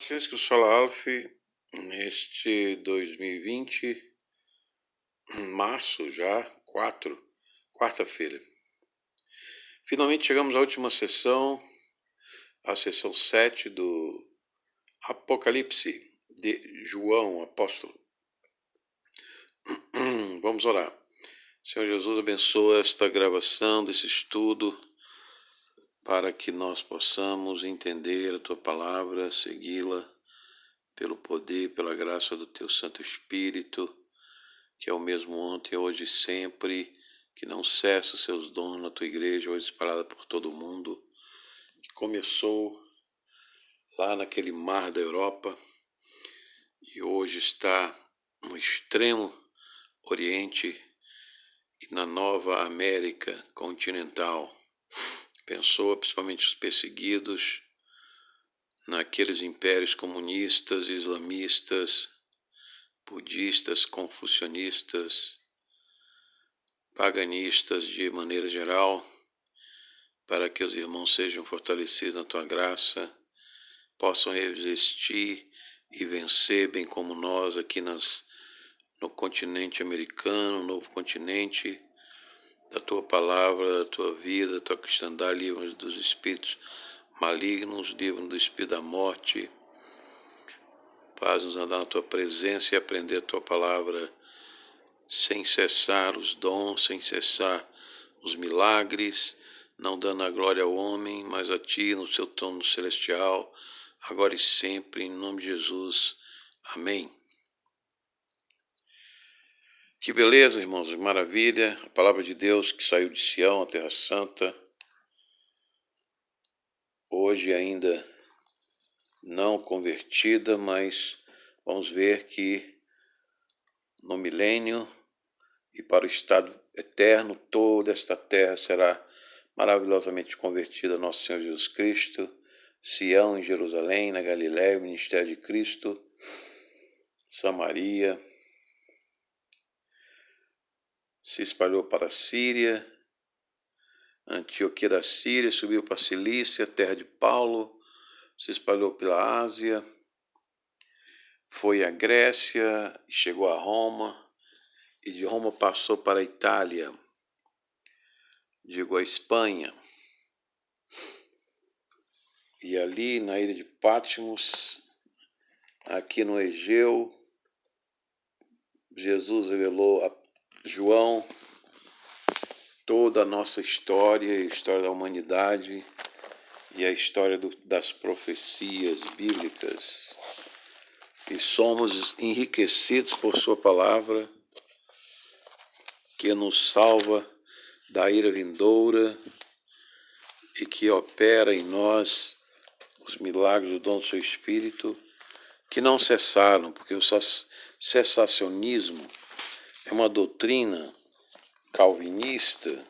Francisco Solalf, neste 2020, março já, quarta-feira. Finalmente chegamos à última sessão, a sessão 7 do Apocalipse de João, apóstolo. Vamos orar. Senhor Jesus, abençoa esta gravação desse estudo para que nós possamos entender a Tua palavra, segui-la pelo poder, pela graça do Teu Santo Espírito, que é o mesmo ontem, hoje e sempre, que não cessa os seus dons na Tua igreja, hoje espalhada por todo o mundo, que começou lá naquele mar da Europa e hoje está no extremo Oriente e na Nova América continental. Abençoa principalmente os perseguidos naqueles impérios comunistas, islamistas, budistas, confucionistas, paganistas de maneira geral, para que os irmãos sejam fortalecidos na Tua graça, possam resistir e vencer, bem como nós aqui no continente americano, novo continente, da Tua palavra, da Tua vida, da Tua cristandade, livre dos espíritos malignos, livre do espírito da morte. Faz-nos andar na Tua presença e aprender a Tua palavra sem cessar os dons, sem cessar os milagres, não dando a glória ao homem, mas a Ti no Seu trono celestial, agora e sempre, em nome de Jesus. Amém. Que beleza, irmãos, maravilha, a palavra de Deus que saiu de Sião, a Terra Santa, hoje ainda não convertida, mas vamos ver que no milênio e para o estado eterno, toda esta terra será maravilhosamente convertida a nosso Senhor Jesus Cristo. Sião em Jerusalém, na Galiléia, o ministério de Cristo, Samaria, se espalhou para a Síria, Antioquia da Síria, subiu para a Cilícia, terra de Paulo, se espalhou pela Ásia, foi à Grécia, chegou a Roma, e de Roma passou para a Itália, a Espanha. E ali na ilha de Patmos, aqui no Egeu, Jesus revelou a João toda a nossa história, a história da humanidade e a história das profecias bíblicas. E somos enriquecidos por Sua palavra, que nos salva da ira vindoura e que opera em nós os milagres do dom do Seu Espírito, que não cessaram, porque o cessacionismo é uma doutrina calvinista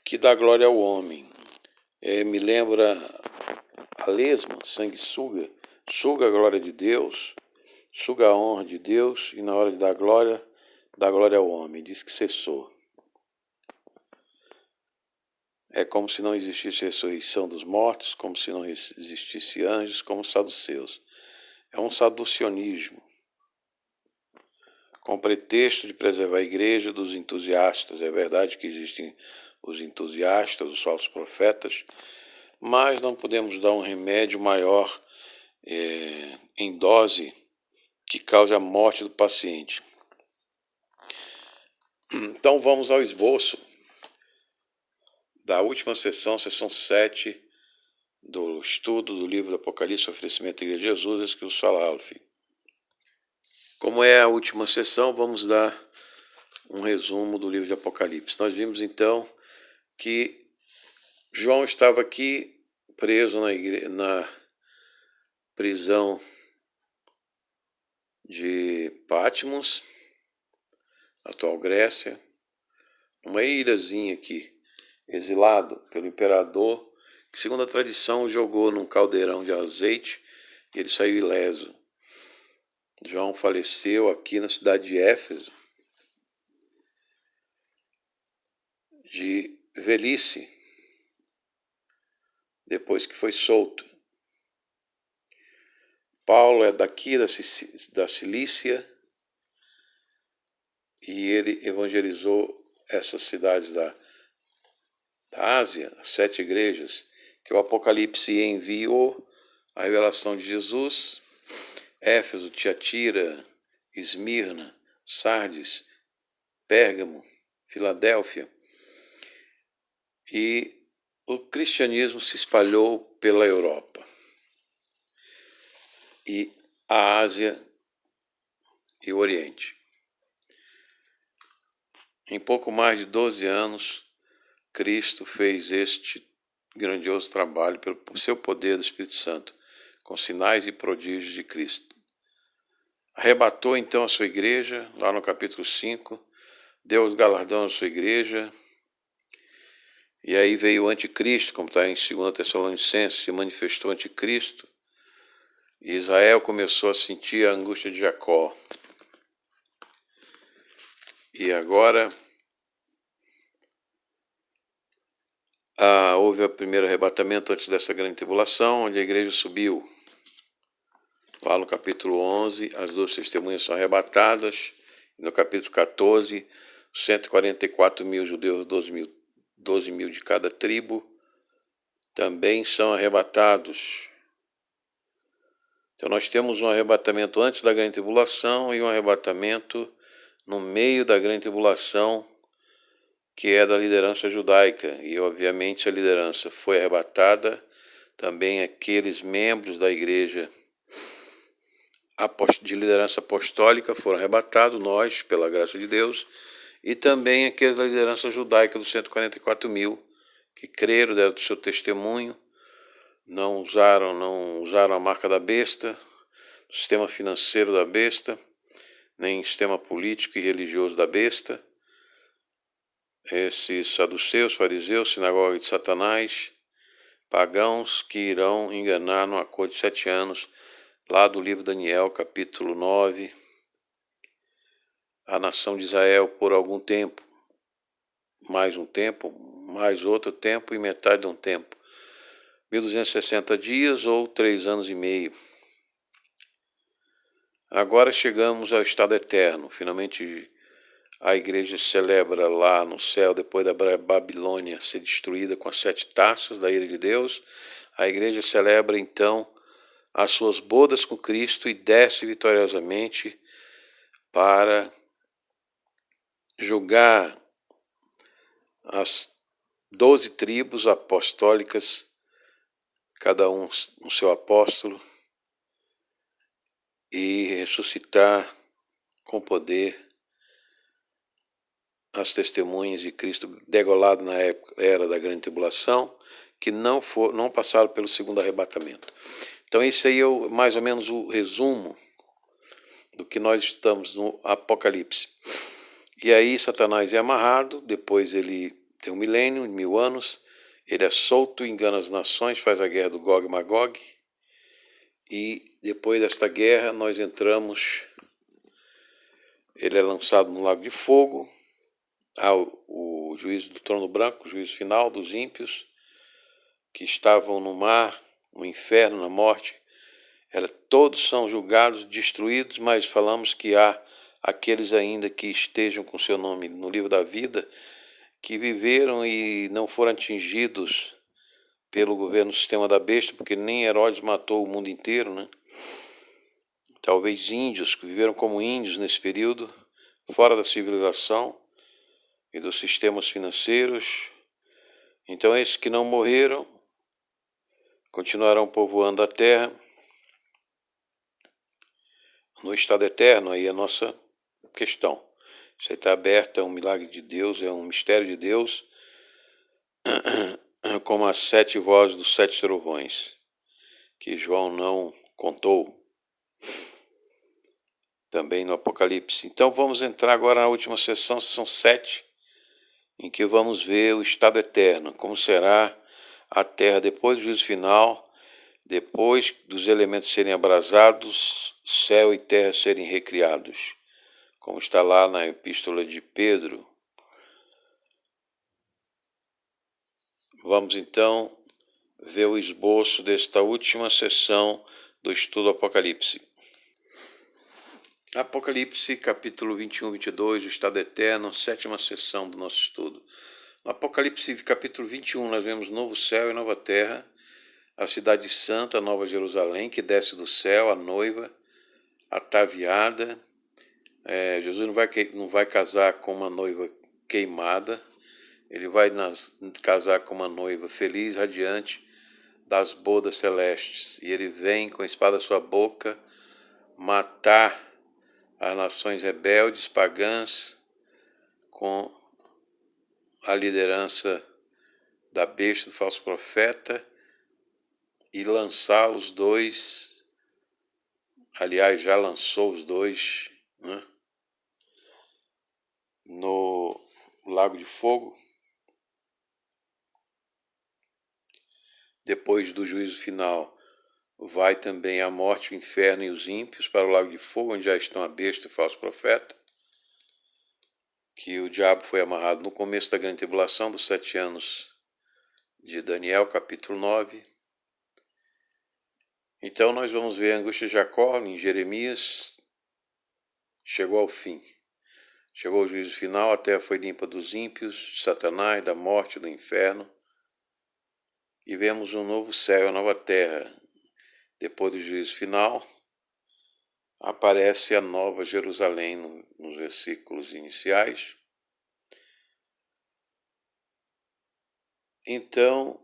que dá glória ao homem. Me lembra a lesma, sanguessuga, suga a glória de Deus, suga a honra de Deus e na hora de dar glória, dá glória ao homem. Diz que cessou. É como se não existisse ressurreição dos mortos, como se não existisse anjos, como os saduceus. É um saducionismo, com pretexto de preservar a igreja dos entusiastas. É verdade que existem os entusiastas, os falsos profetas, mas não podemos dar um remédio maior em dose que cause a morte do paciente. Então vamos ao esboço da última sessão 7 do estudo do livro do Apocalipse, oferecimento da Igreja de Jesus, escrito Solalf. Como é a última sessão, vamos dar um resumo do livro de Apocalipse. Nós vimos então que João estava aqui preso na prisão de Patmos, atual Grécia, uma ilhazinha aqui, exilado pelo imperador, que segundo a tradição o jogou num caldeirão de azeite e ele saiu ileso. João faleceu aqui na cidade de Éfeso, de velhice, depois que foi solto. Paulo é daqui da Cilícia e ele evangelizou essas cidades da Ásia, as 7 igrejas, que o Apocalipse enviou a revelação de Jesus: Éfeso, Tiatira, Esmirna, Sardes, Pérgamo, Filadélfia. E o cristianismo se espalhou pela Europa e a Ásia e o Oriente. Em pouco mais de 12 anos, Cristo fez este grandioso trabalho pelo seu poder do Espírito Santo, com sinais e prodígios de Cristo. Arrebatou então a sua igreja, lá no capítulo 5, deu os galardões à sua igreja, e aí veio o anticristo, como está em 2 Tessalonicenses, se manifestou o anticristo, e Israel começou a sentir a angústia de Jacó. E agora houve o primeiro arrebatamento antes dessa grande tribulação, onde a igreja subiu. Lá no capítulo 11, as 2 testemunhas são arrebatadas. No capítulo 14, 144 mil judeus, 12 mil de cada tribo, também são arrebatados. Então nós temos um arrebatamento antes da grande tribulação e um arrebatamento no meio da grande tribulação, que é da liderança judaica. E obviamente a liderança foi arrebatada, também aqueles membros da igreja de liderança apostólica foram arrebatados, nós, pela graça de Deus, e também aqueles da liderança judaica dos 144 mil, que creram, deram o seu testemunho, não usaram a marca da besta, o sistema financeiro da besta, nem sistema político e religioso da besta. Esses saduceus, fariseus, sinagoga de Satanás, pagãos que irão enganar no acordo de 7 anos, lá do livro Daniel, capítulo 9, a nação de Israel por algum tempo, mais um tempo, mais outro tempo e metade de um tempo. 1260 dias ou 3 anos e meio. Agora chegamos ao estado eterno. Finalmente a igreja celebra lá no céu, depois da Babilônia ser destruída com as 7 taças da ira de Deus. A igreja celebra então as suas bodas com Cristo e desce vitoriosamente para julgar as 12 tribos apostólicas, cada um no seu apóstolo, e ressuscitar com poder as testemunhas de Cristo degolado na era da grande tribulação, que não passaram pelo segundo arrebatamento. Então esse aí é mais ou menos o resumo do que nós estamos no Apocalipse. E aí Satanás é amarrado, depois ele tem 1 milênio, 1000 anos, ele é solto, engana as nações, faz a guerra do Gog e Magog, e depois desta guerra nós entramos, ele é lançado no lago de fogo, há o juízo do trono branco, o juízo final dos ímpios, que estavam no mar, no inferno, na morte. Todos são julgados, destruídos, mas falamos que há aqueles ainda que estejam com seu nome no livro da vida, que viveram e não foram atingidos pelo governo sistema da besta, porque nem Herodes matou o mundo inteiro, né? Talvez índios, que viveram como índios nesse período, fora da civilização e dos sistemas financeiros. Então esses que não morreram continuarão povoando a terra no estado eterno. Aí é a nossa questão. Isso aí está aberto, é um milagre de Deus, é um mistério de Deus, como as 7 vozes dos 7 trovões, que João não contou, também no Apocalipse. Então vamos entrar agora na última sessão 7, em que vamos ver o estado eterno, como será a terra depois do juízo final, depois dos elementos serem abrasados, céu e terra serem recriados, como está lá na epístola de Pedro. Vamos então ver o esboço desta última sessão do estudo do Apocalipse. Apocalipse, capítulo 21 e 22, o estado eterno, sétima sessão do nosso estudo. No Apocalipse, capítulo 21, nós vemos novo céu e nova terra, a cidade santa, a Nova Jerusalém, que desce do céu, a noiva, ataviada. Jesus não vai casar com uma noiva queimada, ele vai casar com uma noiva feliz, radiante, das bodas celestes. E ele vem com a espada à sua boca matar as nações rebeldes, pagãs, com a liderança da besta, do falso profeta, e lançá-los dois, aliás, já lançou os dois, né, no lago de fogo. Depois do juízo final, vai também a morte, o inferno e os ímpios para o lago de fogo, onde já estão a besta e o falso profeta, que o diabo foi amarrado no começo da grande tribulação dos 7 anos de Daniel, capítulo 9. Então nós vamos ver a angústia de Jacó em Jeremias. Chegou ao fim. Chegou o juízo final, a terra foi limpa dos ímpios, de Satanás, da morte, do inferno. E vemos um novo céu e uma nova terra. Depois do juízo final, aparece a nova Jerusalém nos versículos iniciais. Então,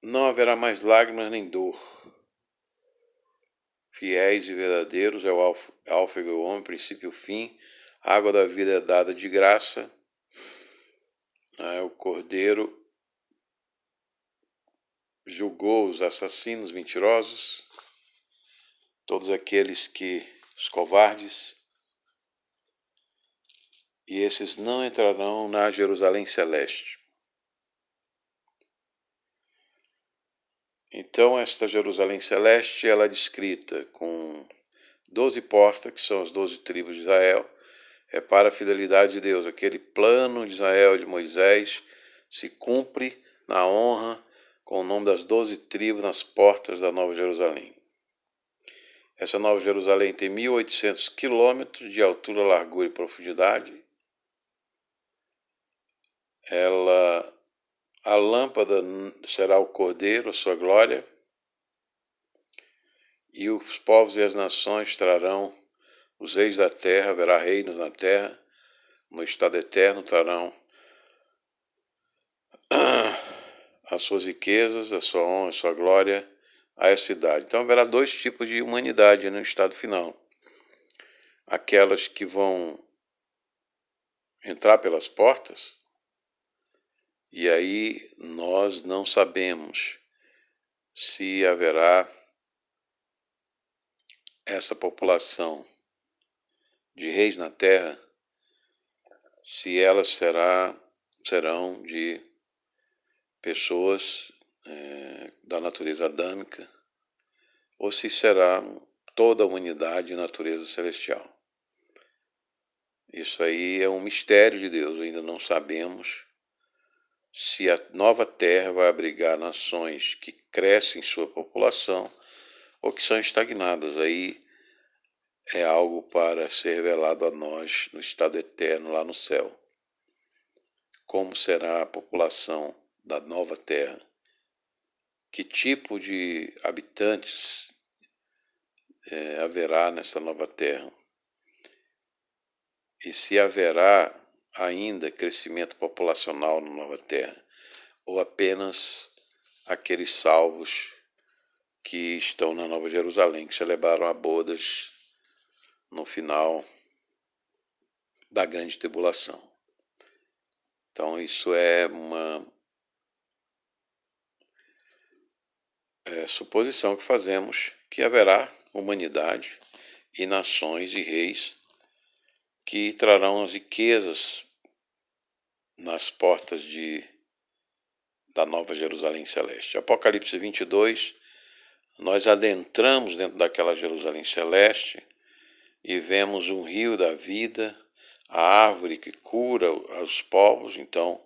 não haverá mais lágrimas nem dor. Fiéis e verdadeiros é o alfa e o ômega, o princípio e o fim. A água da vida é dada de graça. O Cordeiro julgou os assassinos mentirosos, todos os covardes, e esses não entrarão na Jerusalém celeste. Então, esta Jerusalém celeste, ela é descrita com 12 portas, que são as 12 tribos de Israel, é para a fidelidade de Deus. Aquele plano de Israel, de Moisés, se cumpre na honra com o nome das 12 tribos nas portas da Nova Jerusalém. Essa Nova Jerusalém tem 1.800 quilômetros de altura, largura e profundidade. A lâmpada será o Cordeiro, a sua glória, e os povos e as nações trarão, os reis da terra, haverá reinos na terra, no estado eterno trarão as suas riquezas, a sua honra, a sua glória a essa cidade. Então haverá 2 tipos de humanidade no estado final. Aquelas que vão entrar pelas portas, e aí nós não sabemos se haverá essa população de reis na terra, se elas serão de pessoas da natureza adâmica, ou se será toda a humanidade de natureza celestial. Isso aí é um mistério de Deus, ainda não sabemos se a nova terra vai abrigar nações que crescem sua população ou que são estagnadas. Aí é algo para ser revelado a nós no estado eterno, lá no céu. Como será a população da nova terra? Que tipo de habitantes haverá nessa nova terra? E se haverá ainda crescimento populacional na nova terra, ou apenas aqueles salvos que estão na Nova Jerusalém, que celebraram a bodas no final da grande tribulação. Então isso é uma suposição que fazemos, que haverá humanidade e nações e reis que trarão as riquezas nas portas da Nova Jerusalém Celeste. Apocalipse 22, nós adentramos dentro daquela Jerusalém Celeste e vemos um rio da vida, a árvore que cura os povos. Então,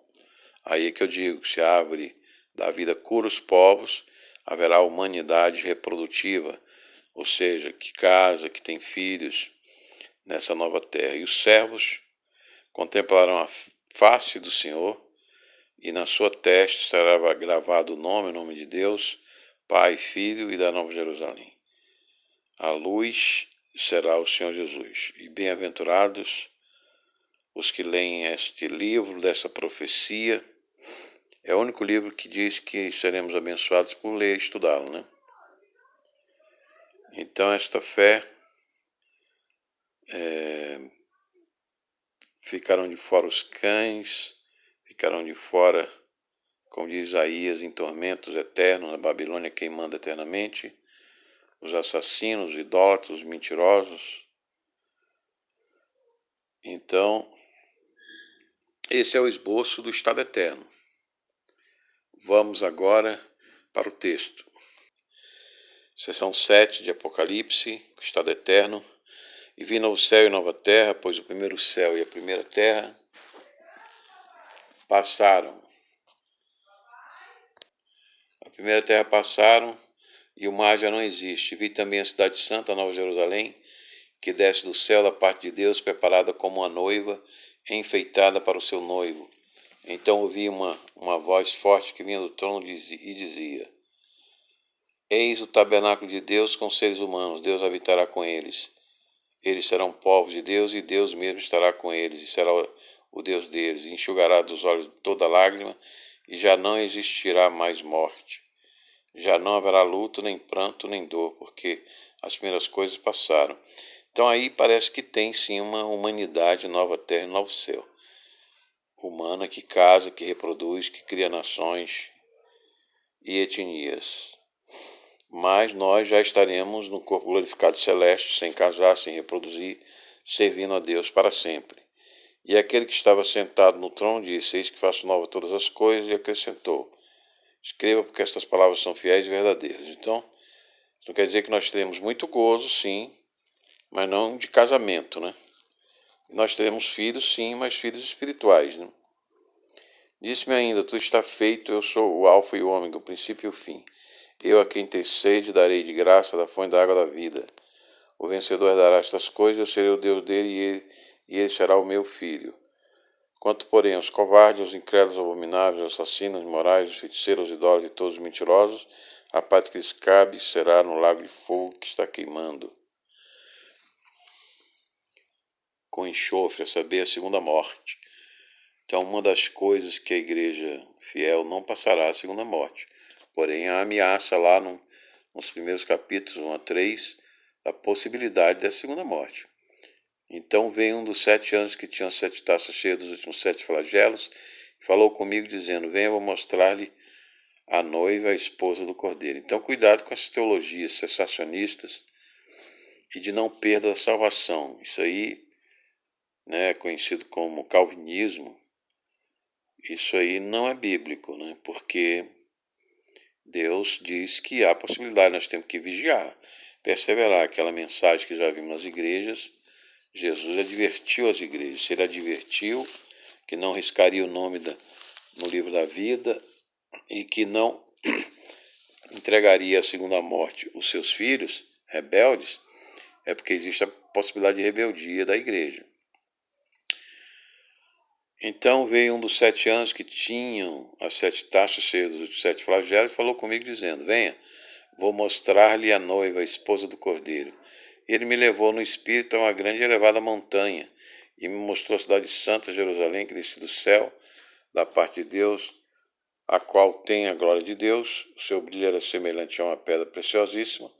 aí é que eu digo, se a árvore da vida cura os povos, haverá humanidade reprodutiva ou seja, que casa, que tem filhos nessa nova terra. E os servos contemplarão a face do Senhor, e na sua testa estará gravado o nome de Deus, Pai, Filho e da Nova Jerusalém. A luz será o Senhor Jesus. E bem-aventurados os que leem este livro dessa profecia. É o único livro que diz que seremos abençoados por ler e estudá-lo, né? Então esta fé ficarão de fora os cães, ficarão de fora, como diz Isaías, em tormentos eternos, na Babilônia queimando eternamente, os assassinos, os idólatras, os mentirosos. Então, esse é o esboço do estado eterno. Vamos agora para o texto. Seção 7 de Apocalipse, estado eterno. E vi novo céu e nova terra, pois o primeiro céu e a primeira terra passaram. A primeira terra passaram e o mar já não existe. Vi também a cidade santa, a Nova Jerusalém, que desce do céu da parte de Deus, preparada como uma noiva, enfeitada para o seu noivo. Então ouvi uma voz forte que vinha do trono e dizia: Eis o tabernáculo de Deus com seres humanos, Deus habitará com eles. Eles serão povos de Deus, e Deus mesmo estará com eles, e será o Deus deles, e enxugará dos olhos toda lágrima, e já não existirá mais morte. Já não haverá luto, nem pranto, nem dor, porque as primeiras coisas passaram. Então aí parece que tem sim uma humanidade, nova terra e novo céu. Humana que casa, que reproduz, que cria nações e etnias. Mas nós já estaremos no corpo glorificado celeste, sem casar, sem reproduzir, servindo a Deus para sempre. E aquele que estava sentado no trono disse: Eis que faço nova todas as coisas, e acrescentou: Escreva, porque estas palavras são fiéis e verdadeiras. Então, isso não quer dizer que nós teremos muito gozo, sim, mas não de casamento, né? Nós teremos filhos, sim, mas filhos espirituais, né? Disse-me ainda: Tu está feito, eu sou o alfa e o ômega, o princípio e o fim. Eu a quem tem sede darei de graça da fonte da água da vida. O vencedor herdará estas coisas, eu serei o Deus dele, e ele será o meu filho. Quanto, porém, aos covardes, aos incrédulos, abomináveis, aos assassinos, imorais, aos feiticeiros, aos idólatras e todos os mentirosos, a parte que lhes cabe será no lago de fogo que está queimando com enxofre, a saber, a segunda morte. Então, uma das coisas que a igreja fiel não passará a segunda morte. Porém, a ameaça lá nos primeiros capítulos 1 a 3, a possibilidade da segunda morte. Então veio um dos 7 anjos que tinha 7 taças cheias dos últimos 7 flagelos, e falou comigo dizendo: Venha, eu vou mostrar-lhe a noiva, a esposa do Cordeiro. Então cuidado com as teologias cessacionistas e de não perda da salvação. Isso aí, né, conhecido como calvinismo, isso aí não é bíblico, né? Porque Deus diz que há possibilidade, nós temos que vigiar, perseverar. Aquela mensagem que já vimos nas igrejas, Jesus advertiu as igrejas. Ele advertiu que não riscaria o nome no livro da vida e que não entregaria à segunda morte os seus filhos rebeldes, é porque existe a possibilidade de rebeldia da igreja. Então veio um dos 7 anjos que tinham as 7 taças cheias dos 7 flagelos e falou comigo dizendo: Venha, vou mostrar-lhe a noiva, a esposa do Cordeiro. E ele me levou no espírito a uma grande e elevada montanha e me mostrou a cidade santa, Jerusalém, que desce do céu, da parte de Deus, a qual tem a glória de Deus. O seu brilho era semelhante a uma pedra preciosíssima,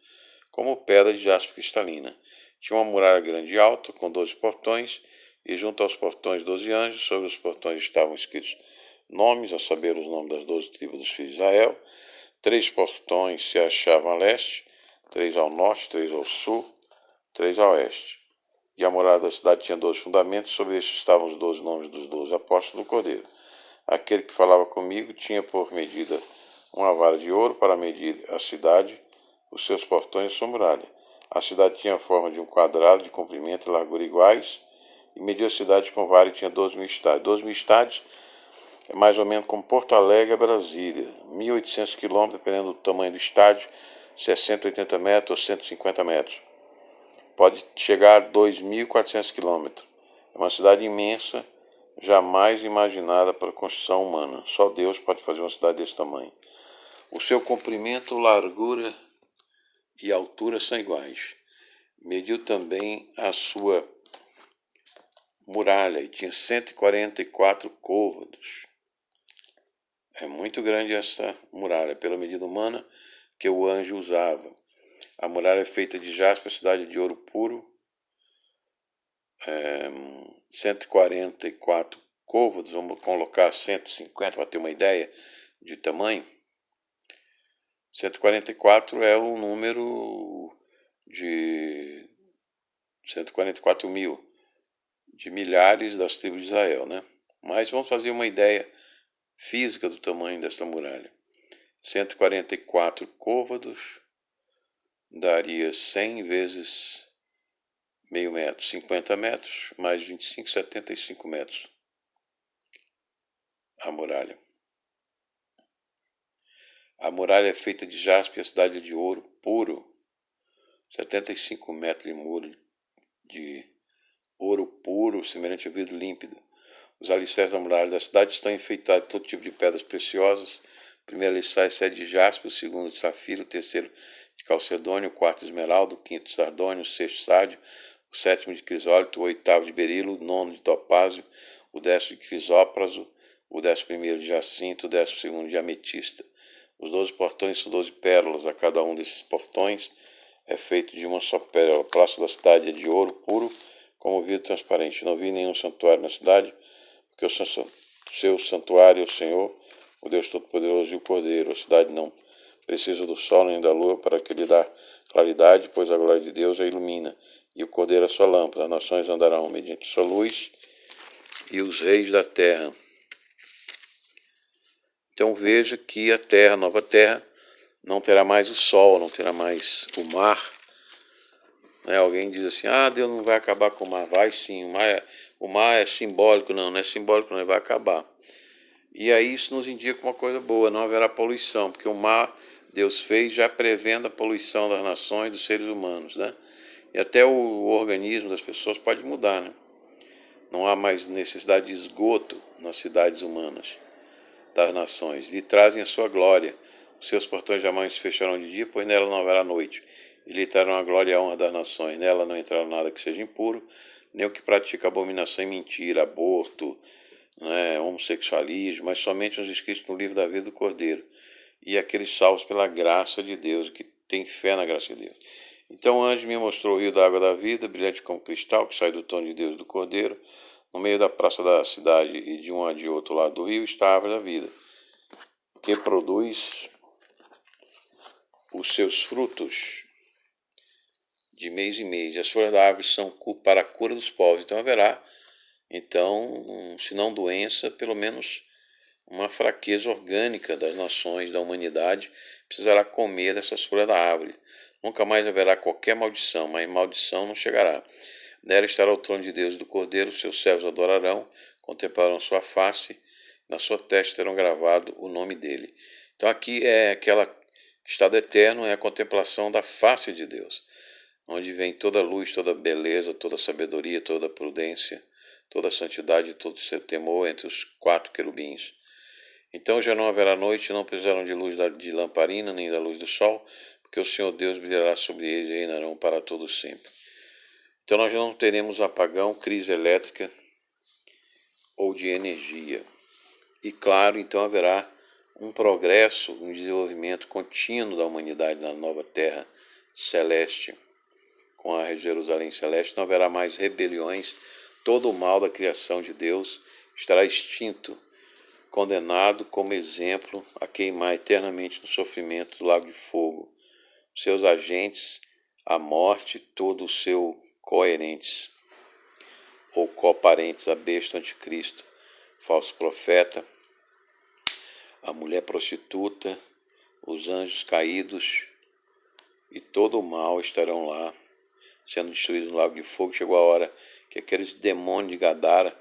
como pedra de jaspe cristalina. Tinha uma muralha grande e alta, com 12 portões, e junto aos portões 12 anjos. Sobre os portões estavam escritos nomes, a saber, os nomes das 12 tribos dos filhos de Israel. 3 portões se achavam a leste, 3 ao norte, 3 ao sul, 3 a oeste. E a morada da cidade tinha 12 fundamentos, sobre estes estavam os 12 nomes dos 12 apóstolos do Cordeiro. Aquele que falava comigo tinha por medida uma vara de ouro para medir a cidade, os seus portões e sua muralha. A cidade tinha a forma de um quadrado de comprimento e largura iguais, e mediu a cidade com vara e tinha 12.000 estádios. 12.000 estádios é mais ou menos como Porto Alegre a Brasília, 1.800 quilômetros, dependendo do tamanho do estádio, 60, 80 metros ou 150 metros. Pode chegar a 2.400 quilômetros. É uma cidade imensa, jamais imaginada para a construção humana. Só Deus pode fazer uma cidade desse tamanho. O seu comprimento, largura e altura são iguais. Mediu também a sua muralha e tinha 144 côvados. É muito grande essa muralha, pela medida humana que o anjo usava. A muralha é feita de jaspe, a cidade de ouro puro, 144 côvados, vamos colocar 150 para ter uma ideia de tamanho. 144 é o número de 144 mil, de milhares das tribos de Israel, né? Mas vamos fazer uma ideia física do tamanho dessa muralha. 144 côvados daria 100 vezes meio metro, 50 metros, mais 25, 75 metros. A muralha. A muralha é feita de jaspe, a cidade de ouro puro. 75 metros de muro de ouro puro, semelhante a vidro límpido. Os alicerces da muralha da cidade estão enfeitados de todo tipo de pedras preciosas. O primeiro alicerce é de jaspe, o segundo de safiro, o terceiro de calcedônio, o quarto de esmeralda, o quinto de sardônio, o sexto de sádio, o sétimo de crisólito, o oitavo de berilo, o nono de topázio, o 10º de crisópraso, o 11º de jacinto, o 12º de ametista. Os 12 portões são 12 pérolas, a cada um desses portões é feito de uma só pérola. A praça da cidade é de ouro puro, como vidro transparente. Não vi nenhum santuário na cidade, porque o seu santuário é o Senhor, o Deus Todo-Poderoso e o Cordeiro. A cidade não precisa do sol nem da lua para que lhe dá claridade, pois a glória de Deus a ilumina, e o Cordeiro a sua lâmpada. As nações andarão mediante sua luz, e os reis da terra. Então veja que a terra, a nova terra, não terá mais o sol, não terá mais o mar. Alguém diz assim, Deus não vai acabar com o mar. Vai sim, o mar é simbólico. Não é simbólico, não, ele vai acabar. E aí isso nos indica uma coisa boa, não haverá poluição, porque o mar Deus fez já prevendo a poluição das nações, dos seres humanos, né? E até o organismo das pessoas pode mudar, né? Não há mais necessidade de esgoto nas cidades humanas das nações, e trazem a sua glória. Os seus portões jamais se fecharão de dia, pois nela não haverá noite. E lhe trarão a glória e a honra das nações. Nela não entrará nada que seja impuro, nem o que pratica abominação e mentira, aborto, homossexualismo, mas somente os escritos no livro da vida do Cordeiro, e aqueles salvos pela graça de Deus, que tem fé na graça de Deus. Então o anjo me mostrou o rio da água da vida, brilhante como cristal, que sai do trono de Deus e do Cordeiro. No meio da praça da cidade e de um a de outro lado do rio está a árvore da vida, que produz os seus frutos de mês em mês. As folhas da árvore são para a cura dos povos. Então haverá, se não doença, pelo menos uma fraqueza orgânica das nações, da humanidade, precisará comer dessas folhas da árvore. Nunca mais haverá qualquer maldição, mas maldição não chegará. Nela estará o trono de Deus e do Cordeiro, seus servos adorarão, contemplarão sua face, na sua testa terão gravado o nome dele. Então aqui é aquela estado eterno, é a contemplação da face de Deus, onde vem toda luz, toda beleza, toda sabedoria, toda prudência, toda santidade, todo seu temor entre os 4 querubins. Então já não haverá noite, não precisarão de luz de lamparina, nem da luz do sol, porque o Senhor Deus brilhará sobre eles e reinarão para todo sempre. Então nós não teremos apagão, crise elétrica ou de energia. E claro, então haverá um progresso, um desenvolvimento contínuo da humanidade na nova terra celeste, com a Jerusalém celeste. Não haverá mais rebeliões, todo o mal da criação de Deus estará extinto, condenado como exemplo a queimar eternamente no sofrimento do lago de fogo. Seus agentes, a morte, todo o seu coerentes ou coparentes, a besta, o anticristo, falso profeta, a mulher prostituta, os anjos caídos e todo o mal estarão lá, sendo destruídos no lago de fogo. Chegou a hora que aqueles demônios de Gadara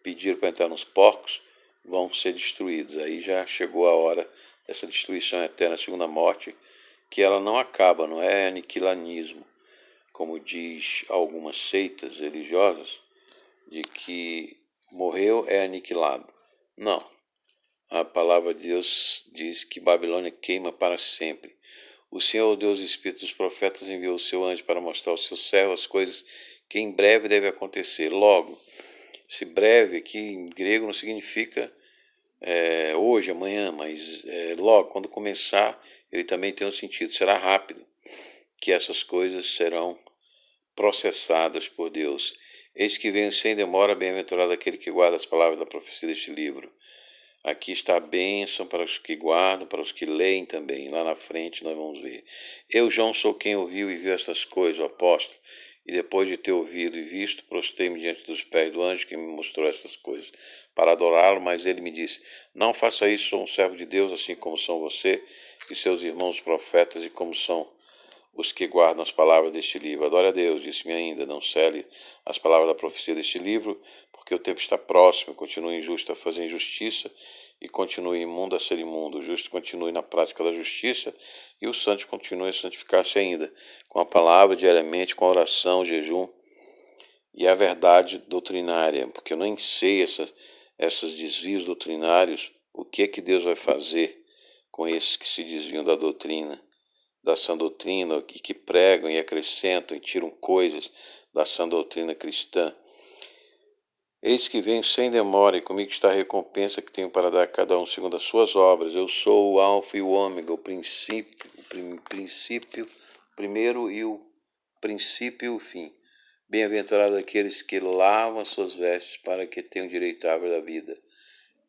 pediram para entrar nos porcos, vão ser destruídos. Aí já chegou a hora dessa destruição eterna, a segunda morte, que ela não acaba, não é aniquilanismo, como diz algumas seitas religiosas, de que morreu é aniquilado. Não. A palavra de Deus diz que Babilônia queima para sempre. O Senhor, Deus e Espírito dos profetas, enviou o seu anjo para mostrar ao seu servo as coisas que em breve devem acontecer. Logo, esse breve aqui em grego não significa hoje, amanhã, mas logo, quando começar, ele também tem um sentido. Será rápido que essas coisas serão processadas por Deus. Eis que venho sem demora, bem-aventurado aquele que guarda as palavras da profecia deste livro. Aqui está a bênção para os que guardam, para os que leem também. Lá na frente nós vamos ver. Eu, João, sou quem ouviu e viu estas coisas, o apóstolo. E depois de ter ouvido e visto, prostrei-me diante dos pés do anjo que me mostrou estas coisas, para adorá-lo, mas ele me disse, não faça isso, sou um servo de Deus, assim como são você e seus irmãos profetas, e como são os que guardam as palavras deste livro. Adore a Deus, disse-me ainda, não cele as palavras da profecia deste livro, porque o tempo está próximo. Continue injusto a fazer injustiça, e continue imundo a ser imundo. O justo continue na prática da justiça, e o santo continue a santificar-se ainda, com a palavra diariamente, com a oração, jejum e a verdade doutrinária, porque eu nem sei esses desvios doutrinários, o que é que Deus vai fazer com esses que se desviam da doutrina, da sã doutrina, e que pregam e acrescentam e tiram coisas da sã doutrina cristã. Eis que venho sem demora, e comigo está a recompensa que tenho para dar a cada um segundo as suas obras. Eu sou o alfa e o ômega, o princípio, primeiro e o princípio e o fim. Bem-aventurados aqueles que lavam as suas vestes, para que tenham direito à árvore da vida,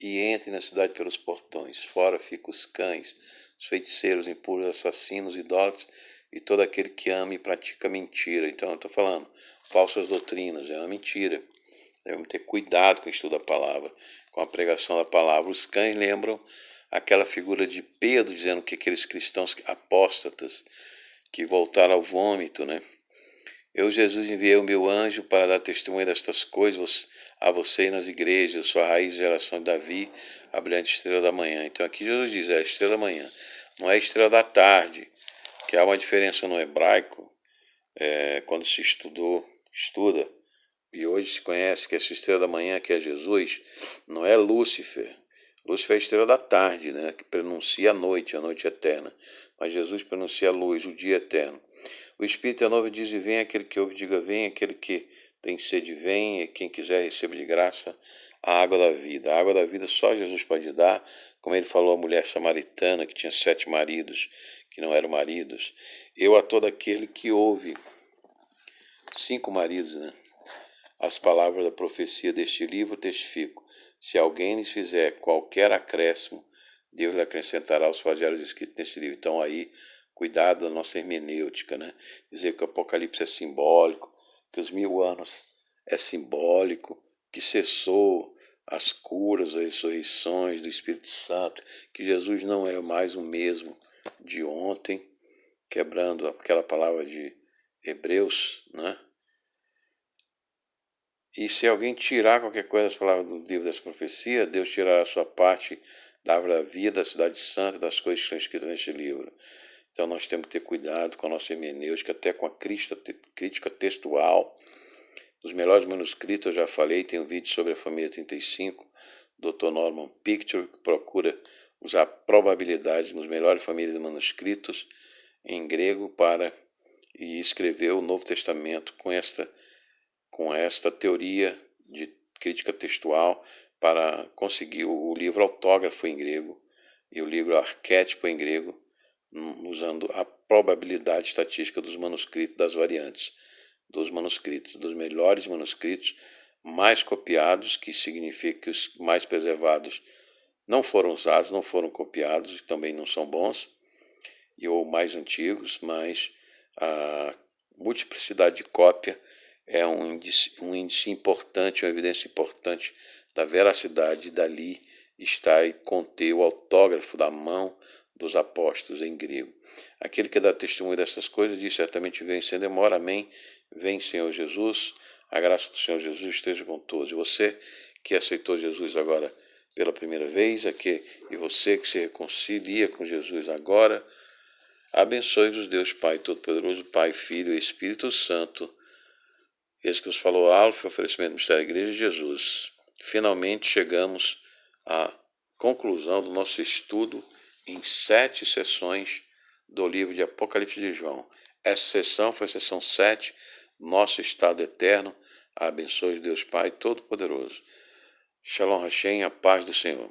e entrem na cidade pelos portões. Fora ficam os cães, os feiticeiros, impuros, assassinos, idólatras, e todo aquele que ama e pratica mentira. Então eu estou falando, falsas doutrinas, é uma mentira. Devemos ter cuidado com o estudo da palavra, com a pregação da palavra. Os cães lembram aquela figura de Pedro, dizendo que aqueles cristãos apóstatas que voltaram ao vômito, né? Eu, Jesus, enviei o meu anjo para dar testemunho destas coisas a você nas igrejas. Eu sou a raiz da geração de Davi, a brilhante estrela da manhã. Então aqui Jesus diz, é a estrela da manhã, não é a estrela da tarde, que há uma diferença no hebraico, quando se estuda, e hoje se conhece que essa estrela da manhã, que é Jesus, não é Lúcifer. Lúcifer é a estrela da tarde, né, que pronuncia a noite eterna. Mas Jesus pronuncia a luz, o dia eterno. O Espírito é novo e diz, e vem aquele que ouve, diga, vem aquele que tem sede, vem, e quem quiser receba de graça a água da vida. A água da vida só Jesus pode dar, como ele falou à mulher samaritana, que tinha 7 maridos, que não eram maridos. Eu a todo aquele que ouve, 5 maridos, né? As palavras da profecia deste livro testifico. Se alguém lhes fizer qualquer acréscimo, Deus lhe acrescentará os flagelos escritos neste livro. Então aí, cuidado da nossa hermenêutica, né? Dizer que o Apocalipse é simbólico, que os 1000 anos é simbólico, que cessou as curas, as ressurreições do Espírito Santo, que Jesus não é mais o mesmo de ontem, quebrando aquela palavra de Hebreus, né? E se alguém tirar qualquer coisa das palavras do livro das profecias, Deus tirará a sua parte da árvore da vida, da cidade santa, das coisas que estão escritas neste livro. Então nós temos que ter cuidado com a nossa hermenêutica, até com a crítica textual. Os melhores manuscritos, eu já falei, tem um vídeo sobre a família 35, Dr. Norman Picture, que procura usar probabilidade nos melhores famílias de manuscritos em grego e escrever o Novo Testamento com esta teoria de crítica textual para conseguir o livro autógrafo em grego e o livro arquétipo em grego, usando a probabilidade estatística dos manuscritos, das variantes dos manuscritos, dos melhores manuscritos mais copiados, que significa que os mais preservados não foram usados, não foram copiados, também não são bons, ou mais antigos, mas a multiplicidade de cópia é um índice importante, uma evidência importante da veracidade. Dali está e conter o autógrafo da mão dos apóstolos em grego. Aquele que dá testemunho dessas coisas diz, certamente vem sem demora, amém. Vem, Senhor Jesus, a graça do Senhor Jesus esteja com todos. E você que aceitou Jesus agora pela primeira vez, e você que se reconcilia com Jesus agora, Abençoe-vos Deus Pai Todo-Poderoso, Pai, Filho e Espírito Santo. Esse que os falou Alfa, oferecimento do Mistério da Igreja de Jesus. Finalmente chegamos à conclusão do nosso estudo em 7 sessões do livro de Apocalipse de João. Essa sessão foi a sessão 7, Nosso Estado Eterno. Abençoe Deus Pai Todo-Poderoso. Shalom Hashem, a paz do Senhor.